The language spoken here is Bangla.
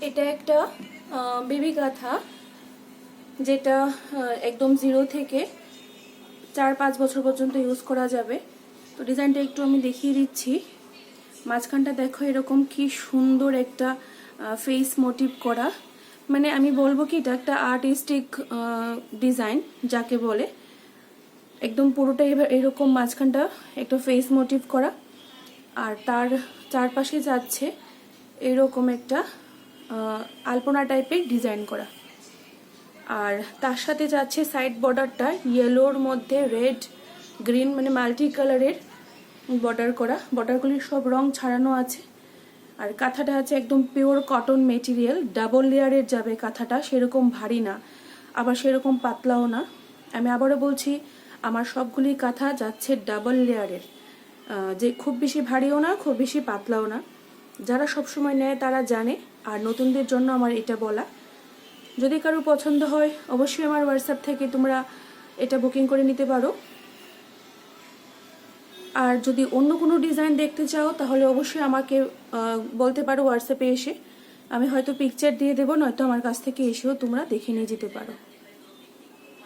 এটা একটা বেবি কাঁথা, যেটা একদম 0 থেকে 4-5 বছর পর্যন্ত ইউজ করা যাবে। তো ডিজাইনটা একটু আমি দেখিয়ে দিচ্ছি। মাঝখানটা দেখো এরকম কি সুন্দর একটা ফেস মোটিভ করা, মানে আমি বলবো কি এটা একটা আর্টিস্টিক ডিজাইন যাকে বলে। একদম পুরোটাই এরকম মাঝখানটা একটা ফেস মোটিভ করা, আর তার চারপাশে যাচ্ছে এরকম একটা আলপনা টাইপের ডিজাইন করা। আর তার সাথে যাচ্ছে সাইড বর্ডারটা ইয়েলোর মধ্যে রেড গ্রিন, মানে মাল্টি কালারের বর্ডার করা। বর্ডারগুলির সব রং ছাড়ানো আছে। আর কাঁথাটা আছে একদম পিওর কটন মেটেরিয়াল, ডাবল লেয়ারের যাবে কাঁথাটা, সেরকম ভারী না আবার সেরকম পাতলাও না। আমি আবারও বলছি, আমার সবগুলি কাঁথা যাচ্ছে ডাবল লেয়ারের, যে খুব বেশি ভারীও না খুব বেশি পাতলাও না। যারা সবসময় নেয় তারা জানে, আর নতুনদের জন্য আমার এটা বলা। যদি কারো পছন্দ হয় অবশ্যই আমার হোয়াটসঅ্যাপ থেকে তোমরা এটা বুকিং করে নিতে পারো। আর যদি অন্য কোনো ডিজাইন দেখতে চাও তাহলে অবশ্যই আমাকে বলতে পারো হোয়াটসঅ্যাপে এসে, আমি হয়তো পিকচার দিয়ে দেবো, নয়তো আমার কাছ থেকে এসেও তোমরা দেখে নিয়ে যেতে পারো।